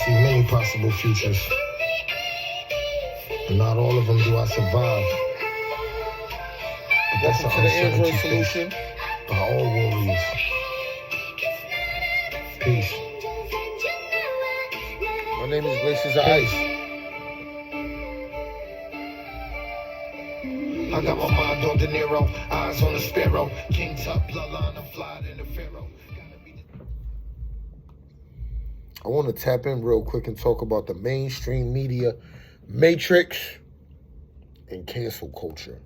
see many possible futures, and not all of them do I survive. But that's Welcome to the Android Solution by all warriors. Peace. My name is Glaciers of Ice. I got my mind on De Niro, eyes on the sparrow. King Tut, bloodline, I'm fly than the pharaoh. I want to tap in real quick and talk about the mainstream media, Matrixx, and cancel culture.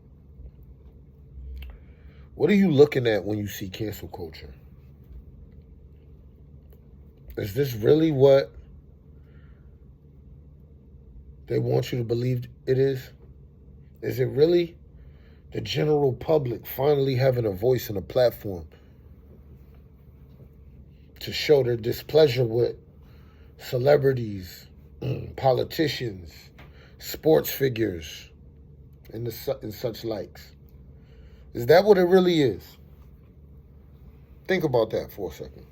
What are you looking at when you see cancel culture? Is this really what they want you to believe it is? Is it really the general public finally having a voice and a platform to show their displeasure with celebrities, politicians, sports figures, and such likes? Is that what it really is? Think about that for a second.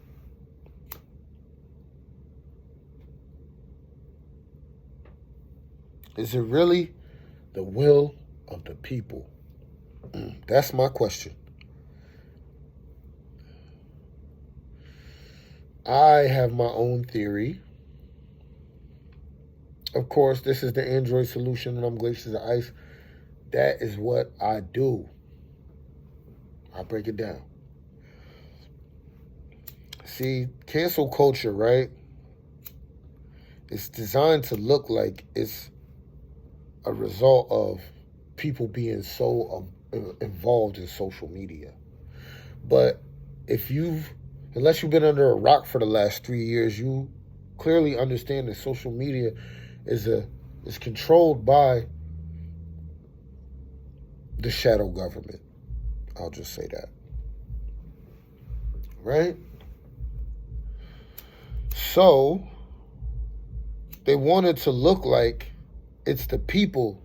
Is it really the will of the people? That's my question. I have my own theory. Of course, this is the Android Solution, and I'm Glaciers of Ice. That is what I do. I'll break it down. See, cancel culture, right? It's designed to look like it's a result of people being so involved in social media. But unless you've been under a rock for the last 3 years, you clearly understand that social media is controlled by the shadow government. I'll just say that. Right? So, they want it to look like it's the people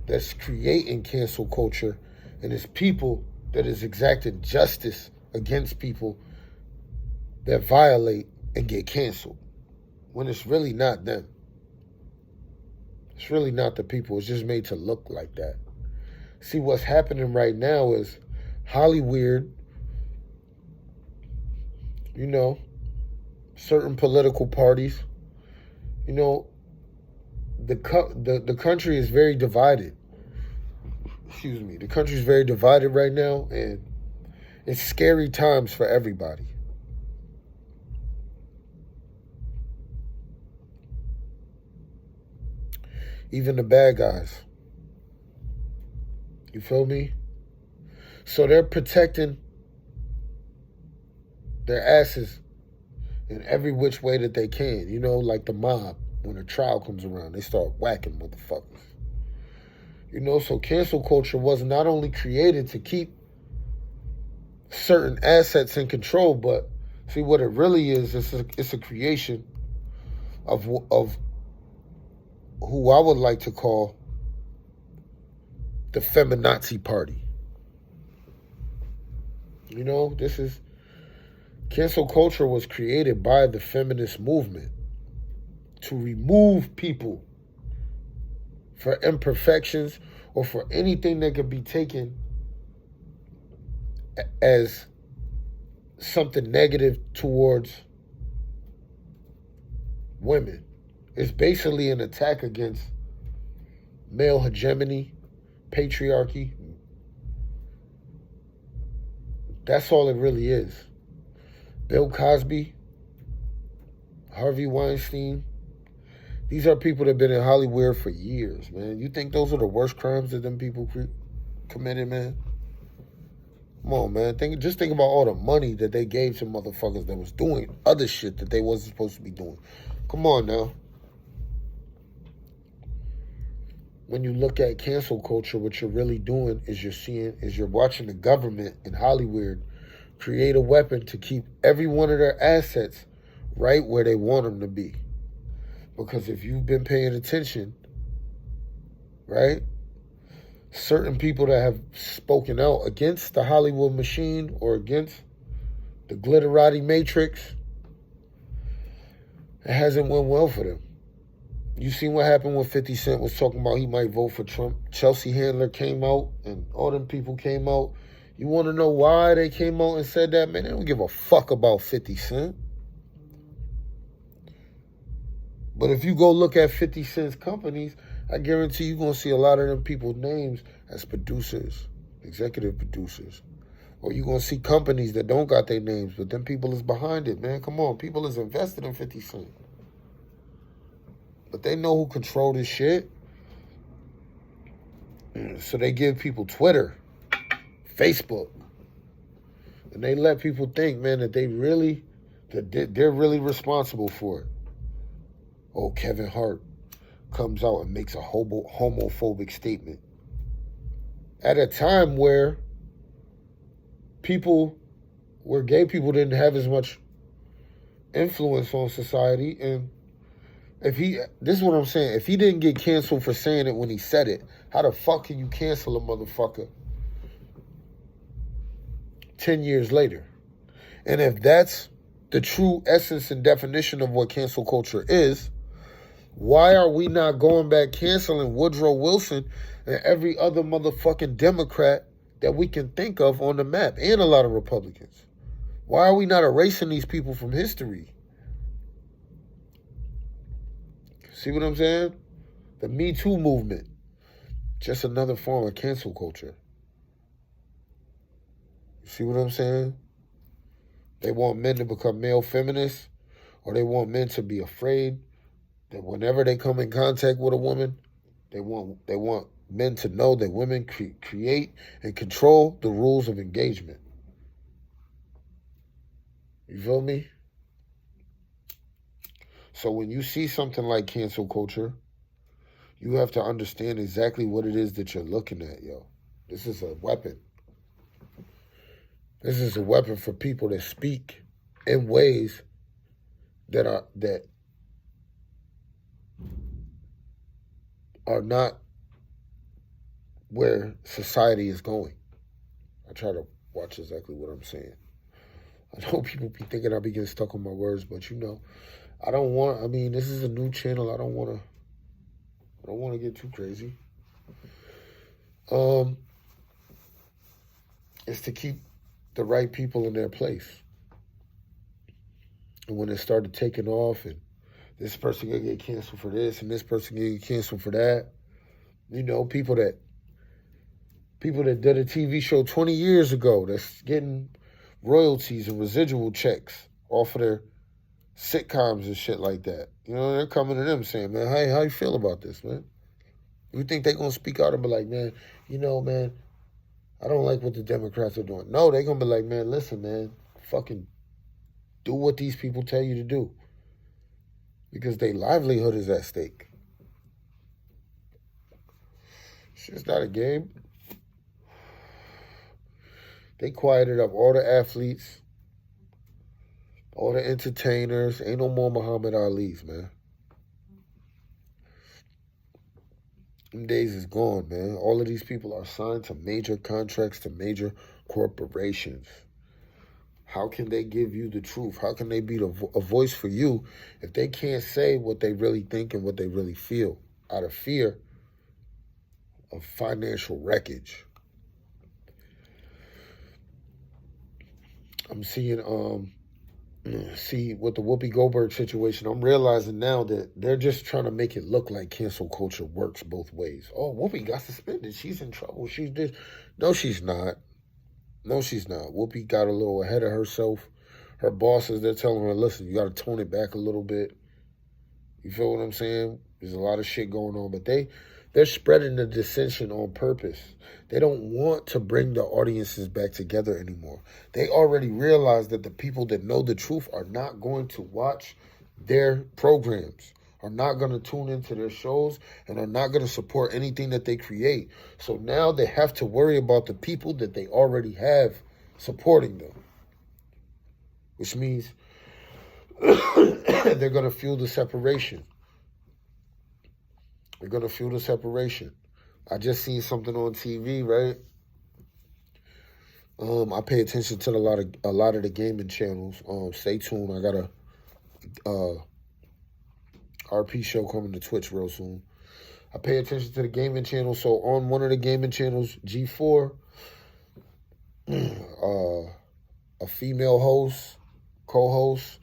that's creating cancel culture, and it's people that is exacting justice against people that violate and get canceled, when it's really not them. It's really not the people. It's just made to look like that. See, what's happening right now is Hollywood, certain political parties, the country is very divided. Excuse me. The country is very divided right now, and it's scary times for everybody. Even the bad guys. You feel me? So they're protecting their asses in every which way that they can. Like the mob. When a trial comes around, they start whacking motherfuckers. So cancel culture was not only created to keep certain assets in control, but see what it really is. It's a creation of who I would like to call the feminazi party. Cancel culture was created by the feminist movement to remove people for imperfections or for anything that could be taken as something negative towards women. It's basically an attack against male hegemony, patriarchy. That's all it really is. Bill Cosby, Harvey Weinstein, these are people that have been in Hollywood for years, man. You think those are the worst crimes that them people committed, man? Come on, man. Just think about all the money that they gave to motherfuckers that was doing other shit that they wasn't supposed to be doing. Come on now. When you look at cancel culture, what you're really doing is you're watching the government in Hollywood create a weapon to keep every one of their assets right where they want them to be. Because if you've been paying attention, right, certain people that have spoken out against the Hollywood machine or against the glitterati Matrixx It hasn't went well for them. You seen what happened when 50 Cent was talking about he might vote for Trump. Chelsea Handler came out and all them people came out. You want to know why they came out and said that? Man, they don't give a fuck about 50 Cent. But if you go look at 50 Cent's companies, I guarantee you're going to see a lot of them people's names as producers, executive producers. Or you're going to see companies that don't got their names, but them people is behind it, man. Come on, people is invested in 50 Cent. But they know who control this shit. So they give people Twitter, Facebook. And they let people think, man, that they're really responsible for it. Oh, Kevin Hart comes out and makes a homophobic statement. At a time where gay people didn't have as much influence on society, and this is what I'm saying, if he didn't get canceled for saying it when he said it, how the fuck can you cancel a motherfucker 10 years later? And if that's the true essence and definition of what cancel culture is, why are we not going back canceling Woodrow Wilson and every other motherfucking Democrat that we can think of on the map, and a lot of Republicans? Why are we not erasing these people from history? See what I'm saying? The Me Too movement, just another form of cancel culture. You see what I'm saying? They want men to become male feminists, or they want men to be afraid that whenever they come in contact with a woman, they want men to know that women create and control the rules of engagement. You feel me? So when you see something like cancel culture, you have to understand exactly what it is that you're looking at, yo. This is a weapon. This is a weapon for people that speak in ways that are not where society is going. I try to watch exactly what I'm saying. I know people be thinking I be getting stuck on my words, but this is a new channel. I don't want to get too crazy. It's to keep the right people in their place. And when it started taking off and this person gonna get canceled for this and this person gonna get canceled for that, you know, people that did a TV show 20 years ago that's getting royalties and residual checks off of their sitcoms and shit like that. You know, they're coming to them saying, man, hey, how you feel about this, man? You think they're going to speak out and be like, man, man, I don't like what the Democrats are doing. No, they're going to be like, man, listen, man, fucking do what these people tell you to do. Because their livelihood is at stake. It's just not a game. They quieted up all the athletes, all the entertainers. Ain't no more Muhammad Ali's, man. Them days is gone, man. All of these people are signed to major contracts, to major corporations. How can they give you the truth? How can they be a voice for you if they can't say what they really think and what they really feel out of fear of financial wreckage? I'm seeing, with the Whoopi Goldberg situation, I'm realizing now that they're just trying to make it look like cancel culture works both ways. Oh, Whoopi got suspended. She's in trouble. She's this. No, she's not. No, she's not. Whoopi got a little ahead of herself. Her bosses, they're telling her, listen, you got to tone it back a little bit. You feel what I'm saying? There's a lot of shit going on, but they're spreading the dissension on purpose. They don't want to bring the audiences back together anymore. They already realize that the people that know the truth are not going to watch their programs, are not going to tune into their shows, and are not going to support anything that they create. So now they have to worry about the people that they already have supporting them, which means they're going to fuel the separation. They're going to fuel the separation. I just seen something on TV, right? I pay attention to a lot of the gaming channels. Stay tuned. I got RP show coming to Twitch real soon. I pay attention to the gaming channel, so on one of the gaming channels, G4, a female host, co-host,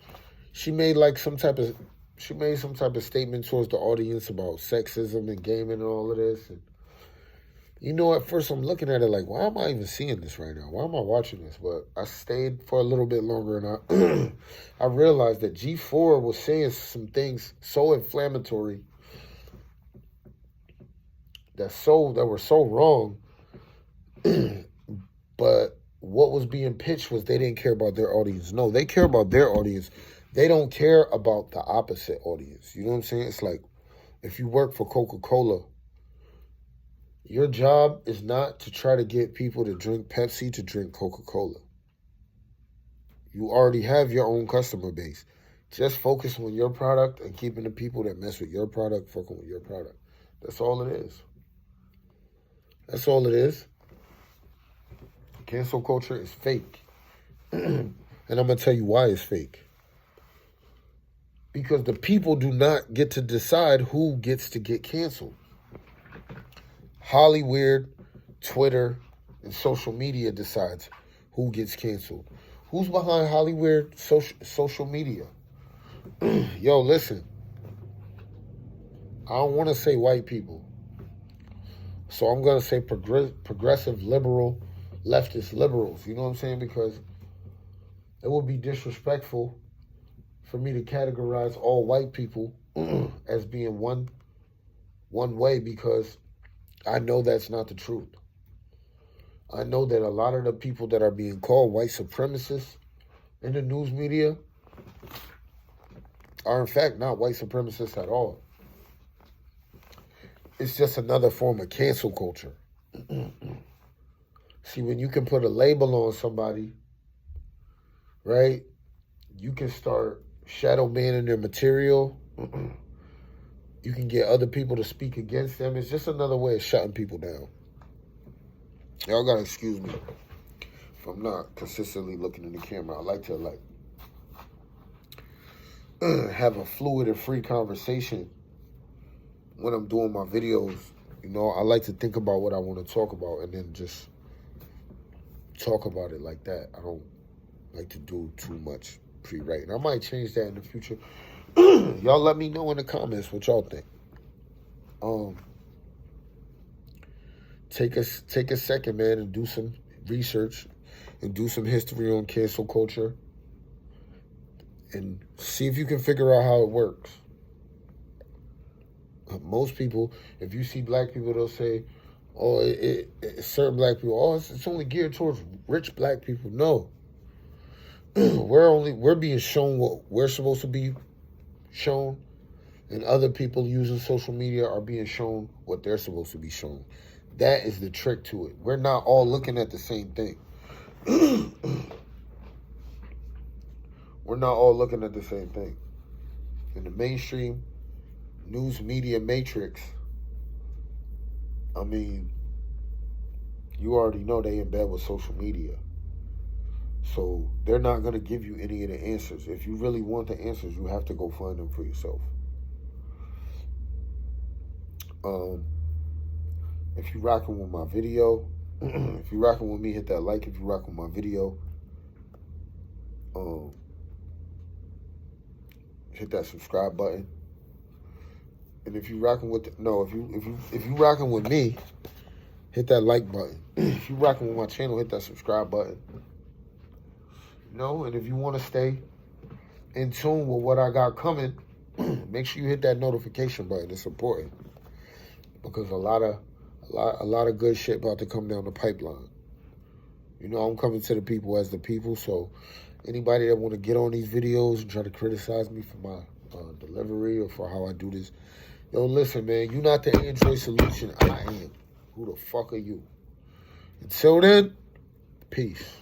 she made some type of statement towards the audience about sexism and gaming and all of this. And you know, at first I'm looking at it like, why am I even seeing this right now? Why am I watching this? But I stayed for a little bit longer, and I realized that G4 was saying some things so inflammatory that were so wrong. But what was being pitched was they didn't care about their audience. No, they care about their audience. They don't care about the opposite audience. You know what I'm saying? It's like if you work for Coca-Cola, your job is not to try to get people to drink Pepsi to drink Coca-Cola. You already have your own customer base. Just focus on your product and keeping the people that mess with your product fucking with your product. That's all it is. That's all it is. Cancel culture is fake. And I'm going to tell you why it's fake. Because the people do not get to decide who gets to get canceled. Hollywood, Twitter, and social media decides who gets canceled. Who's behind Hollywood social media? Yo, listen. I don't want to say white people. So I'm going to say progressive, liberal, leftist liberals. You know what I'm saying? Because it would be disrespectful for me to categorize all white people as being one way, because I know that's not the truth. I know that a lot of the people that are being called white supremacists in the news media are in fact not white supremacists at all. It's just another form of cancel culture. See, when you can put a label on somebody, right, you can start shadow banning their material. You can get other people to speak against them. It's just another way of shutting people down. Y'all gotta excuse me if I'm not consistently looking in the camera. I like to have a fluid and free conversation when I'm doing my videos. You know, I like to think about what I want to talk about and then just talk about it like that. I don't like to do too much pre-writing. I might change that in the future. Y'all let me know in the comments what y'all think. Take a second, man, and do some research and do some history on cancel culture and see if you can figure out how it works. Most people, if you see black people, they'll say, oh, certain black people, oh, it's only geared towards rich black people. No. We're being shown what we're supposed to be shown, and other people using social media are being shown what they're supposed to be shown. That is the trick to it. We're not all looking at the same thing. We're not all looking at the same thing. In the mainstream news media matrix, I mean, you already know they in bed with social media. So they're not going to give you any of the answers. If you really want the answers, you have to go find them for yourself. If you rocking with my video, if you rocking with me, hit that like. If you rocking with my video, hit that subscribe button. And if you rocking with if you rocking with me, hit that like button. If you rocking with my channel, hit that subscribe button. You know, and if you want to stay in tune with what I got coming, make sure you hit that notification button. It's important because a lot of good shit about to come down the pipeline. You know, I'm coming to the people as the people. So anybody that want to get on these videos and try to criticize me for my delivery or for how I do this, yo, listen, man, you're not the Android solution. I am. Who the fuck are you? Until then, peace.